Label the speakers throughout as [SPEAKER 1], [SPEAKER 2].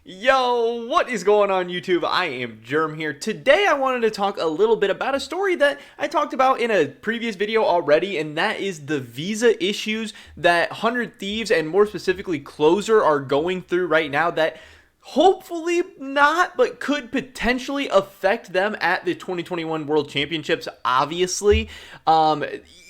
[SPEAKER 1] Yo, what is going on YouTube? I am Germ here. Today I wanted to talk a little bit about a story that I talked about in a previous video already, and that is the visa issues that 100 Thieves and more specifically Closer are going through right now that hopefully not, but could potentially affect them at the 2021 World Championships, obviously.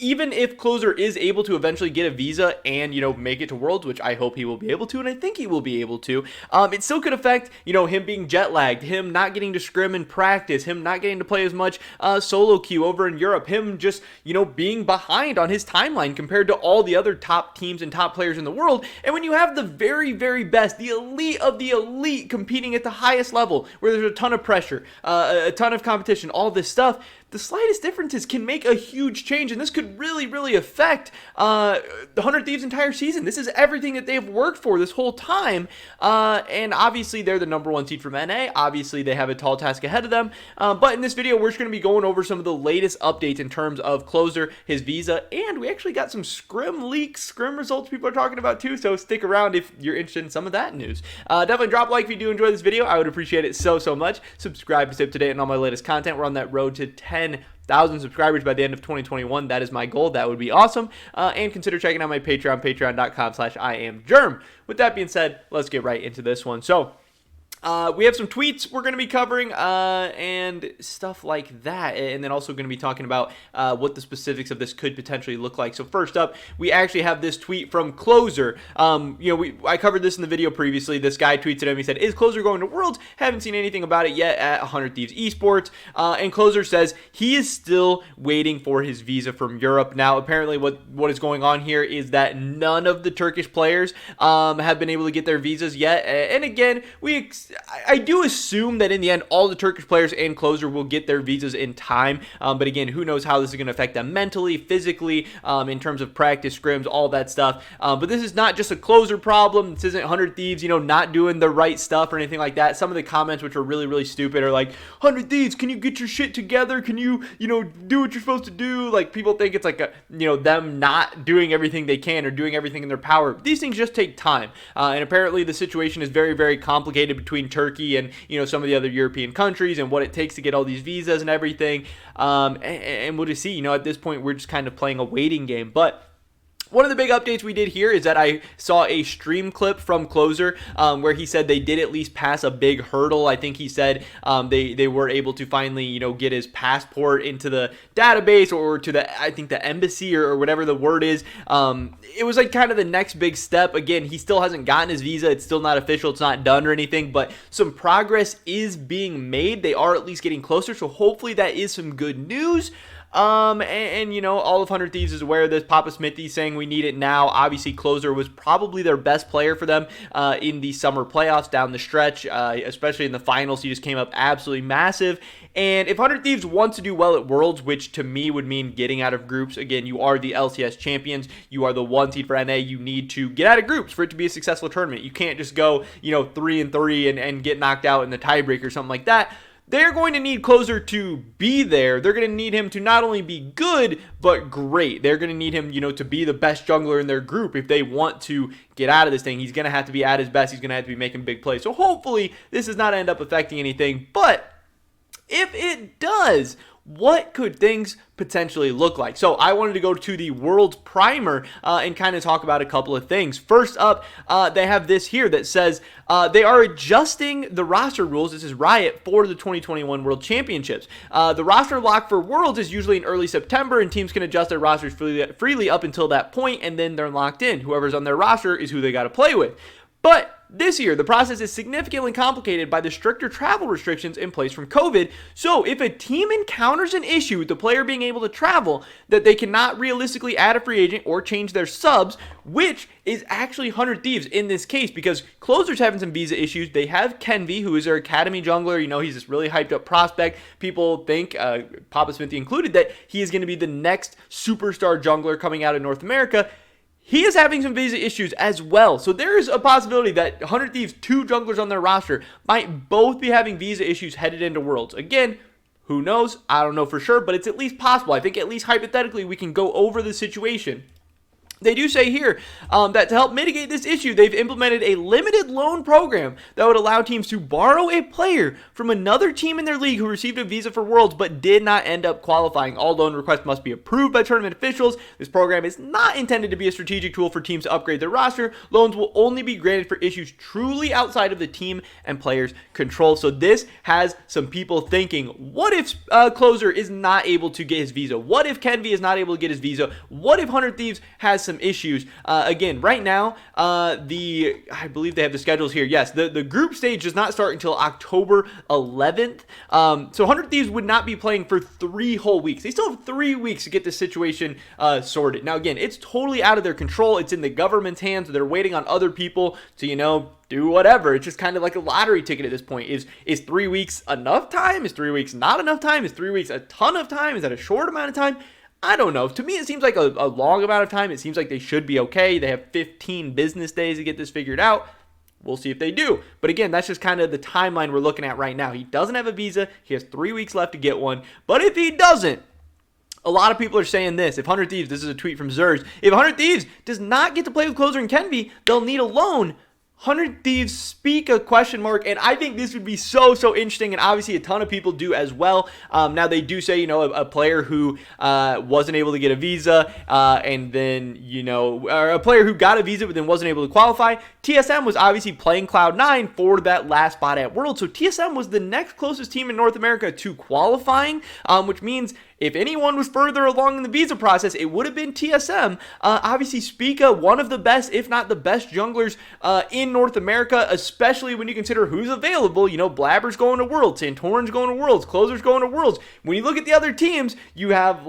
[SPEAKER 1] Even if Closer is able to eventually get a visa and, make it to Worlds, which I hope he will be able to, and I think he will be able to, it still could affect, him being jet lagged, him not getting to scrim in practice, him not getting to play as much solo queue over in Europe, him just, being behind on his timeline compared to all the other top teams and top players in the world. And when you have the very, very best, the elite of the elite competing at the highest level, where there's a ton of pressure, a ton of competition, all this stuff, the slightest differences can make a huge change, and this could really, really affect the 100 Thieves' entire season. This is everything that they've worked for this whole time, and obviously they're the number one seed from NA. Obviously they have a tall task ahead of them, but in this video we're just going to be going over some of the latest updates in terms of Closer, his visa, and we actually got some scrim leaks, scrim results people are talking about too, so stick around if you're interested in some of that news. Definitely drop a like if you do enjoy this video. I would appreciate it so much. Subscribe to stay up to date on all my latest content. We're on that road to 10,000 subscribers by the end of 2021. That is my goal. That would be awesome. And consider checking out my Patreon, patreon.com/IamGerm. With that being said, let's get right into this one. So, we have some tweets we're going to be covering and stuff like that, and then also going to be talking about what the specifics of this could potentially look like. So first up, we actually have this tweet from Closer. I covered this in the video previously. This guy tweets at him. He said, "Is Closer going to Worlds? Haven't seen anything about it yet at 100 Thieves Esports." And Closer says he is still waiting for his visa from Europe. Now, apparently what is going on here is that none of the Turkish players have been able to get their visas yet. And again, I do assume that in the end, all the Turkish players and Closer will get their visas in time. But again, who knows how this is going to affect them mentally, physically, in terms of practice, scrims, all that stuff. But this is not just a Closer problem. This isn't 100 Thieves, not doing the right stuff or anything like that. Some of the comments, which are really, really stupid, are like, 100 Thieves, can you get your shit together? Can you, do what you're supposed to do? Like, people think it's like, them not doing everything they can or doing everything in their power. These things just take time. And apparently the situation is very, very complicated between Turkey and some of the other European countries and what it takes to get all these visas and everything, and we'll just see. At this point we're just kind of playing a waiting game. But one of the big updates we did here is that I saw a stream clip from Closer where he said they did at least pass a big hurdle. I think he said they were able to finally, get his passport into the database or to the embassy or whatever the word is. It was like kind of the next big step. Again, he still hasn't gotten his visa. It's still not official. It's not done or anything, but some progress is being made. They are at least getting closer. So hopefully that is some good news. All of 100 Thieves is aware of this. Papa Smithy saying we need it now. Obviously, Closer was probably their best player for them in the summer playoffs down the stretch, especially in the finals. He just came up absolutely massive. And if 100 Thieves wants to do well at Worlds, which to me would mean getting out of groups, again, you are the LCS champions. You are the one seed for NA. You need to get out of groups for it to be a successful tournament. You can't just go, 3-3 and get knocked out in the tiebreak or something like that. They're going to need Closer to be there. They're going to need him to not only be good, but great. They're going to need him, to be the best jungler in their group. If they want to get out of this thing, he's going to have to be at his best. He's going to have to be making big plays. So hopefully this does not end up affecting anything. But if it does, what could things potentially look like? So I wanted to go to the World's Primer and kind of talk about a couple of things. First up, they have this here that says they are adjusting the roster rules. This is Riot for the 2021 World Championships. The roster lock for Worlds is usually in early September, and teams can adjust their rosters freely up until that point, and then they're locked in. Whoever's on their roster is who they got to play with. But this year, the process is significantly complicated by the stricter travel restrictions in place from COVID. So if a team encounters an issue with the player being able to travel, that they cannot realistically add a free agent or change their subs, which is actually 100 Thieves in this case, because Closer's having some visa issues. They have Kenvi, who is their academy jungler. He's this really hyped up prospect. People think, Papa Smithy included, that he is going to be the next superstar jungler coming out of North America. He is having some visa issues as well. So there is a possibility that 100 Thieves, two junglers on their roster, might both be having visa issues headed into Worlds. Again, who knows? I don't know for sure, but it's at least possible. I think at least hypothetically we can go over the situation. They do say here that to help mitigate this issue, they've implemented a limited loan program that would allow teams to borrow a player from another team in their league who received a visa for Worlds but did not end up qualifying. All loan requests must be approved by tournament officials. This program is not intended to be a strategic tool for teams to upgrade their roster. Loans will only be granted for issues truly outside of the team and players' control. So this has some people thinking, what if Closer is not able to get his visa? What if Kenvi is not able to get his visa? What if 100 Thieves has some issues? Again, right now, I believe they have the schedules here. Yes, the group stage does not start until October 11th. So 100 Thieves would not be playing for 3 whole weeks. They still have 3 weeks to get this situation sorted. Now, again, it's totally out of their control. It's in the government's hands. They're waiting on other people to, do whatever. It's just kind of like a lottery ticket at this point. Is 3 weeks enough time? Is 3 weeks not enough time? Is 3 weeks a ton of time? Is that a short amount of time? I don't know. To me, it seems like a long amount of time. It seems like they should be okay. They have 15 business days to get this figured out. We'll see if they do. But again, that's just kind of the timeline we're looking at right now. He doesn't have a visa. He has 3 weeks left to get one. But if he doesn't, a lot of people are saying this. If 100 Thieves, this is a tweet from Zers, if 100 Thieves does not get to play with Closer and Kenvi, they'll need a loan. 100 Thieves speak a question mark, and I think this would be so interesting, and obviously a ton of people do as well. Now they do say, a player who wasn't able to get a visa, and then, or a player who got a visa but then wasn't able to qualify. TSM was obviously playing Cloud9 for that last spot at Worlds, so TSM was the next closest team in North America to qualifying, which means if anyone was further along in the visa process, it would have been TSM. Obviously, Spica, one of the best, if not the best junglers in North America, especially when you consider who's available. Blabber's going to Worlds, Santorin's going to Worlds, Closer's going to Worlds. When you look at the other teams, you have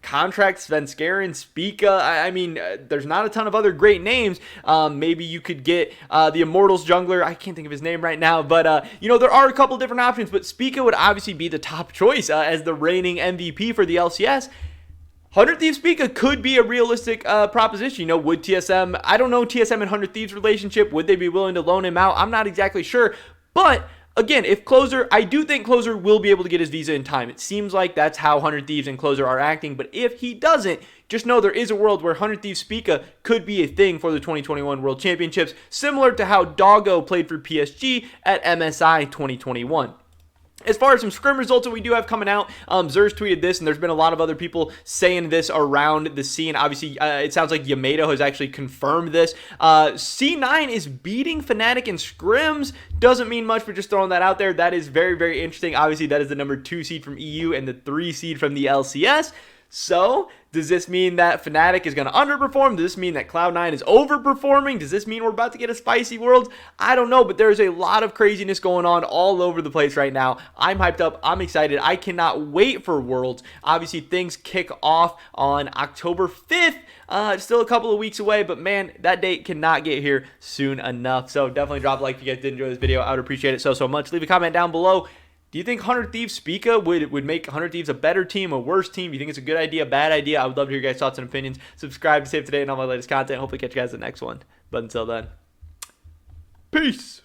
[SPEAKER 1] Contract, Svenskeren, Spica. I mean, there's not a ton of other great names. Maybe you could get the Immortals jungler. I can't think of his name right now, but there are a couple different options. But Spica would obviously be the top choice as the reigning MVP for the LCS. 100 Thieves Spica could be a realistic proposition. Would TSM, I don't know TSM and 100 Thieves relationship, would they be willing to loan him out? I'm not exactly sure, but again, if Closer, I do think Closer will be able to get his visa in time. It seems like that's how 100 Thieves and Closer are acting, but if he doesn't, just know there is a world where 100 Thieves Spica could be a thing for the 2021 World Championships, similar to how Doggo played for PSG at MSI 2021. As far as some scrim results that we do have coming out, Zers tweeted this, and there's been a lot of other people saying this around the scene. Obviously, it sounds like Yamato has actually confirmed this. C9 is beating Fnatic in scrims. Doesn't mean much, but just throwing that out there. That is very interesting. Obviously, that is the number 2 seed from EU and the 3 seed from the LCS. So, does this mean that Fnatic is going to underperform? Does this mean that Cloud9 is overperforming? Does this mean we're about to get a spicy Worlds? I don't know, but there's a lot of craziness going on all over the place right now. I'm hyped up. I'm excited. I cannot wait for Worlds. Obviously, things kick off on October 5th. Still a couple of weeks away, but man, that date cannot get here soon enough. So definitely drop a like if you guys did enjoy this video. I would appreciate it so much. Leave a comment down below. Do you think 100 Thieves Spica would make 100 Thieves a better team, a worse team? Do you think it's a good idea, bad idea? I would love to hear your guys' thoughts and opinions. Subscribe to stay up to date on all my latest content. Hopefully catch you guys in the next one. But until then, peace.